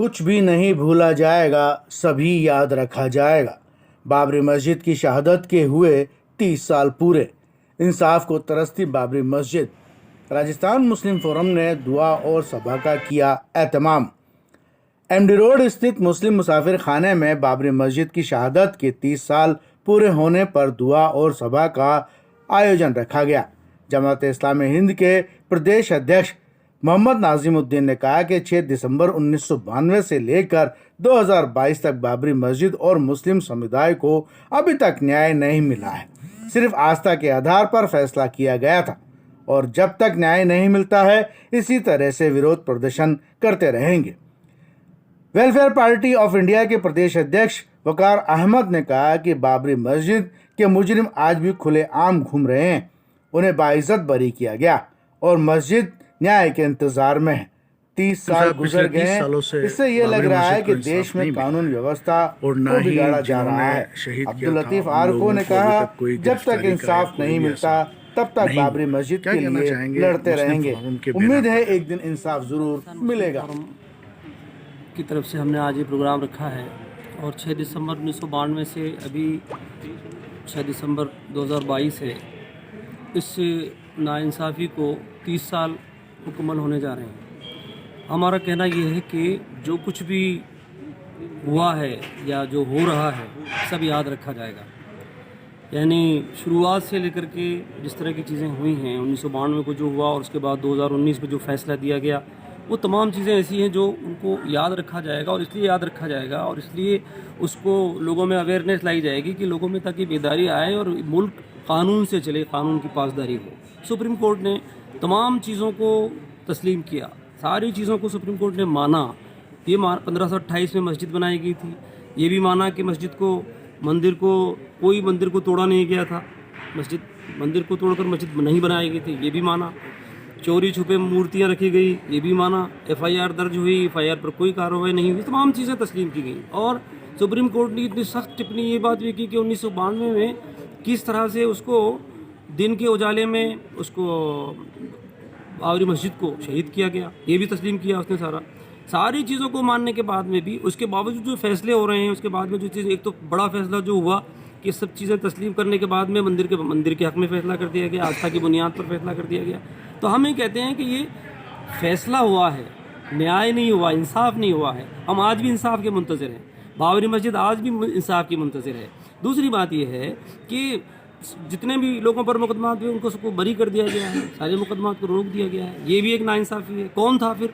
कुछ भी नहीं भूला जाएगा, सभी याद रखा जाएगा। बाबरी मस्जिद की शहादत के हुए 30 साल पूरे। इंसाफ को तरसती बाबरी मस्जिद। राजस्थान मुस्लिम फोरम ने दुआ और सभा का किया एहतमाम। एमडी रोड स्थित मुस्लिम मुसाफिर खाने में बाबरी मस्जिद की शहादत के 30 साल पूरे होने पर दुआ और सभा का आयोजन रखा गया। जमात इस्लामी हिंद के प्रदेश अध्यक्ष मोहम्मद नाजिमुद्दीन ने कहा कि 6 दिसंबर 1992 से लेकर 2022 तक बाबरी मस्जिद और मुस्लिम समुदाय को अभी तक न्याय नहीं मिला है। सिर्फ आस्था के आधार पर फैसला किया गया था और जब तक न्याय नहीं मिलता है इसी तरह से विरोध प्रदर्शन करते रहेंगे। वेलफेयर पार्टी ऑफ इंडिया के प्रदेश अध्यक्ष वकार अहमद ने कहा कि बाबरी मस्जिद के मुजरिम आज भी खुलेआम घूम रहे हैं। उन्हें बाइज्जत बरी किया गया और मस्जिद न्याय के इंतजार में है। 30 साल गुजर गए हैं। इससे ये लग रहा है कि देश में कानून व्यवस्था को बिगाड़ा जा रहा है। अब्दुल लतीफ आरको ने कहा, जब तक इंसाफ नहीं मिलता तब तक बाबरी मस्जिद के लिए लड़ते रहेंगे। उम्मीद है एक दिन इंसाफ जरूर मिलेगा। की तरफ से हमने आज ये प्रोग्राम रखा है और 6 दिसंबर 1992 से अभी 6 दिसंबर 2022 है। इस नाइंसाफ़ी को 30 साल मुकम्मल होने जा रहे हैं। हमारा कहना ये है कि जो कुछ भी हुआ है या जो हो रहा है सब याद रखा जाएगा। यानी शुरुआत से लेकर के जिस तरह की चीज़ें हुई हैं 1992 को जो हुआ और उसके बाद 2019 में जो फैसला दिया गया, वो तमाम चीज़ें ऐसी हैं जो उनको याद रखा जाएगा। और इसलिए याद रखा जाएगा और इसलिए उसको लोगों में अवेयरनेस लाई जाएगी कि लोगों में ताकि बेदारी आए और मुल्क कानून से चले, कानून की पासदारी हो। सुप्रीम कोर्ट ने तमाम चीज़ों को तस्लीम किया, सारी चीज़ों को सुप्रीम कोर्ट ने माना। ये 1528 में मस्जिद बनाई गई थी, ये भी माना कि कोई मंदिर को तोड़ा नहीं गया था, मंदिर को तोड़कर मस्जिद नहीं बनाई गई थी, ये भी माना। चोरी छुपे मूर्तियां रखी गई, ये भी माना। FIR दर्ज हुई, FIR पर कोई कार्रवाई नहीं हुई, तमाम चीज़ें तस्लीम की गई। और सुप्रीम कोर्ट ने इतनी सख्त टिप्पणी ये बात भी की कि 1992 में किस तरह से उसको दिन के उजाले में उसको बाबरी मस्जिद को शहीद किया गया, ये भी तस्लीम किया उसने। सारी चीज़ों को मानने के बाद में भी उसके बावजूद जो फैसले हो रहे हैं, उसके बाद में जो चीज़, एक तो बड़ा फैसला जो हुआ कि सब चीज़ें तस्लीम करने के बाद में मंदिर के हक़ में फ़ैसला कर दिया गया, आस्था की बुनियाद पर फैसला कर दिया गया। तो हम ये कहते हैं कि ये फैसला हुआ है, न्याय नहीं हुआ, इंसाफ नहीं हुआ है। हम आज भी इंसाफ के मुंतज़िर हैं। बाबरी मस्जिद आज भी इंसाफ की मुंतज़िर है। दूसरी बात यह है कि जितने भी लोगों पर मुकदमात हुए उनको सबको बरी कर दिया गया है, सारे मुकदमात को रोक दिया गया है। ये भी एक नाइंसाफ़ी है। कौन था फिर?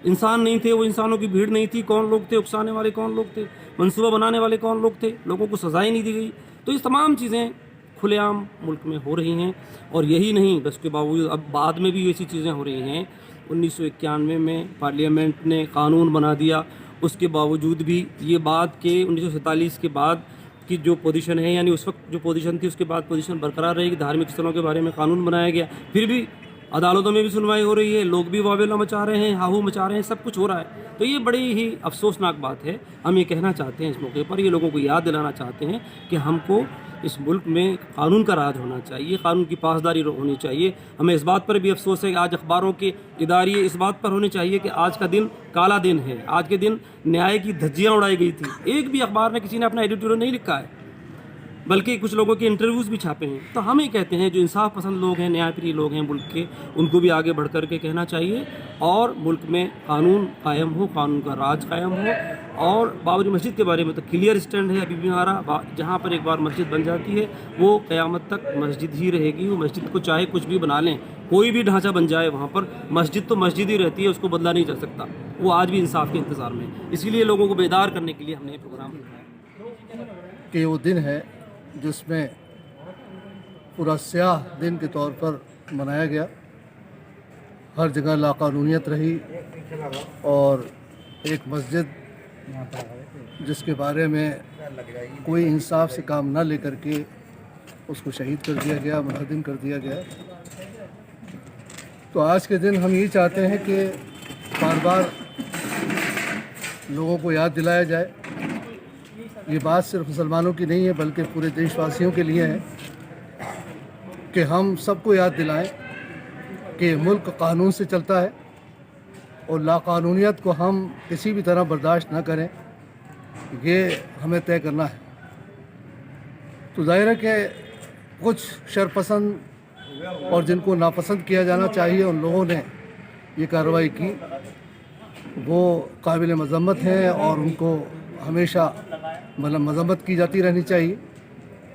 इंसान नहीं थे, वो इंसानों की भीड़ नहीं थी। कौन लोग थे? उकसाने वाले कौन लोग थे? मंसूबा बनाने वाले कौन लोग थे? लोगों को सजाएं नहीं दी गई। तो ये तमाम चीज़ें खुलेआम मुल्क में हो रही हैं। और यही नहीं, बस के बावजूद अब बाद में भी ऐसी चीज़ें हो रही हैं। 1991 में पार्लियामेंट ने कानून बना दिया, उसके बावजूद भी ये बात कि 1947 के बाद की जो पोजीशन है, यानी उस वक्त जो पोजीशन थी उसके बाद पोजीशन बरकरार रहेगी। धार्मिक स्थलों के बारे में कानून बनाया गया, फिर भी अदालतों में भी सुनवाई हो रही है, लोग भी वावेला मचा रहे हैं, हाहू मचा रहे हैं, सब कुछ हो रहा है। तो ये बड़ी ही अफसोसनाक बात है। हम ये कहना चाहते हैं इस मौके पर, ये लोगों को याद दिलाना चाहते हैं कि हमको इस मुल्क में कानून का राज होना चाहिए, कानून की पासदारी होनी चाहिए। हमें इस बात पर भी अफसोस है कि आज अखबारों के इदारे इस बात पर होने चाहिए कि आज का दिन काला दिन है, आज के दिन न्याय की धज्जियाँ उड़ाई गई थी। एक भी अखबार में किसी ने अपना एडिटोरियल नहीं लिखा है, बल्कि कुछ लोगों के इंटरव्यूज़ भी छापे हैं। तो हम ये कहते हैं जो इंसाफ पसंद लोग हैं, न्यायप्रिय लोग हैं मुल्क के, उनको भी आगे बढ़ कर के कहना चाहिए और मुल्क में कानून कायम हो, कानून का राज कायम हो। और बाबरी मस्जिद के बारे में तो क्लियर स्टैंड है अभी भी हमारा। जहाँ पर एक बार मस्जिद बन जाती है वो क़यामत तक मस्जिद ही रहेगी। वो मस्जिद को चाहे कुछ भी बना लें, कोई भी ढांचा बन जाए वहाँ पर, मस्जिद तो मस्जिद ही रहती है, उसको बदला नहीं जा सकता। वो आज भी इंसाफ के इंतज़ार में। इसीलिए लोगों को बेदार करने के लिए हमने ये प्रोग्राम रखा है कि वो दिन है जिसमें पूरा स्याह दिन के तौर पर मनाया गया। हर जगह लाकानूनियत रही और एक मस्जिद जिसके बारे में कोई इंसाफ से काम न लेकर के उसको शहीद कर दिया गया, मुनहदिम कर दिया गया। तो आज के दिन हम ये चाहते हैं कि बार बार लोगों को याद दिलाया जाए। ये बात सिर्फ मुसलमानों की नहीं है बल्कि पूरे देशवासियों के लिए है कि हम सबको याद दिलाएं कि मुल्क कानून से चलता है और लाक़ानूनियत को हम किसी भी तरह बर्दाश्त न करें, ये हमें तय करना है। तो ज़ाहिर है कि कुछ शरपसंद और जिनको नापसंद किया जाना चाहिए उन लोगों ने ये कार्रवाई की, वो काबिल मज़म्मत हैं और उनको हमेशा मतलब मज़म्मत की जाती रहनी चाहिए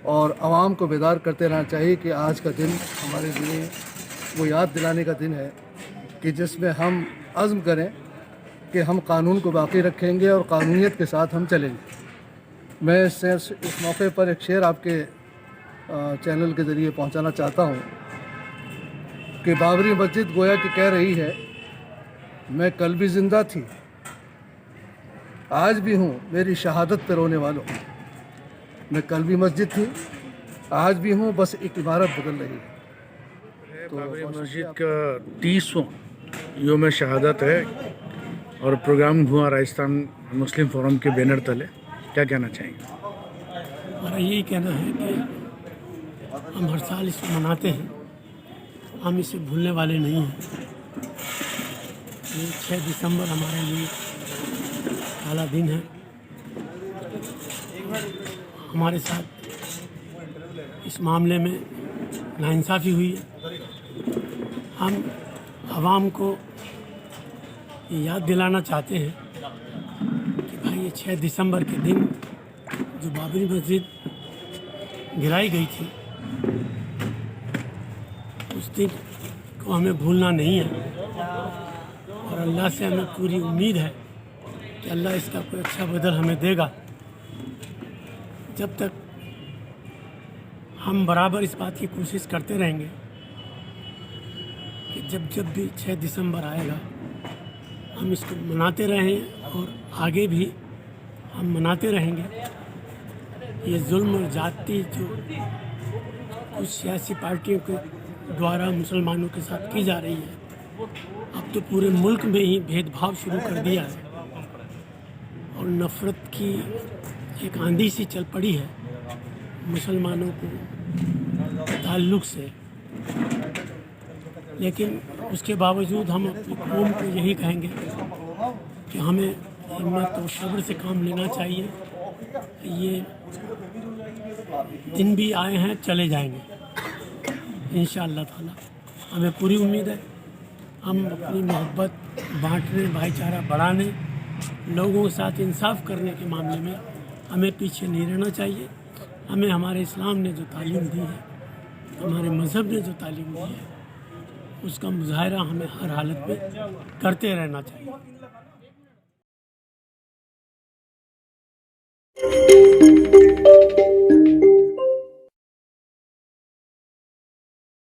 और आवाम को बेदार करते रहना चाहिए कि आज का दिन हमारे लिए वो याद दिलाने का दिन है कि जिसमें हम अज़्म करें कि हम कानून को बाकी रखेंगे और कानूनियत के साथ हम चलेंगे। मैं इस मौके पर एक शेर आपके चैनल के ज़रिए पहुंचाना चाहता हूं कि बाबरी मस्जिद गोया कि कह रही है, मैं कल भी ज़िंदा थी, आज भी हूँ, मेरी शहादत पे रोने वालों। मैं कल भी मस्जिद थी, आज भी हूँ, बस एक इमारत बदल रही है। बाबरी मस्जिद का 30वां योम शहादत है और प्रोग्राम हुआ राजस्थान मुस्लिम फोरम के बैनर तले, क्या कहना चाहेंगे? हमारा यही कहना है कि हम हर साल इसे मनाते हैं, हम इसे भूलने वाले नहीं हैं। ये 6 दिसंबर हमारे लिए काला दिन है। हमारे साथ इस मामले में नाइंसाफ़ी हुई है। हम आवाम को ये याद दिलाना चाहते हैं कि भाई ये 6 दिसंबर के दिन जो बाबरी मस्जिद गिराई गई थी, उस दिन को हमें भूलना नहीं है और अल्लाह से हमें पूरी उम्मीद है कि अल्लाह इसका कोई अच्छा बदल हमें देगा। जब तक हम बराबर इस बात की कोशिश करते रहेंगे कि जब भी 6 दिसंबर आएगा हम इसको मनाते रहें और आगे भी हम मनाते रहेंगे। ये जुल्म और जाति जो कुछ सियासी पार्टियों के द्वारा मुसलमानों के साथ की जा रही है, अब तो पूरे मुल्क में ही भेदभाव शुरू कर दिया है और नफ़रत की एक आंधी सी चल पड़ी है मुसलमानों को ताल्लुक़ से। लेकिन उसके बावजूद हम अपनी कौम को यही कहेंगे कि हमें हिम्मत और सब्र से काम लेना चाहिए। ये दिन भी आए हैं, चले जाएंगे इंशाअल्लाह ताला। हमें पूरी उम्मीद है हम अपनी मोहब्बत बांटने, भाईचारा बढ़ाने, लोगों के साथ इंसाफ करने के मामले में हमें पीछे नहीं रहना चाहिए। हमें हमारे इस्लाम ने जो तालीम दी है, हमारे मज़हब ने जो तालीम दी है, उसका मुज़ाहरा हमें हर हालत में करते रहना चाहिए।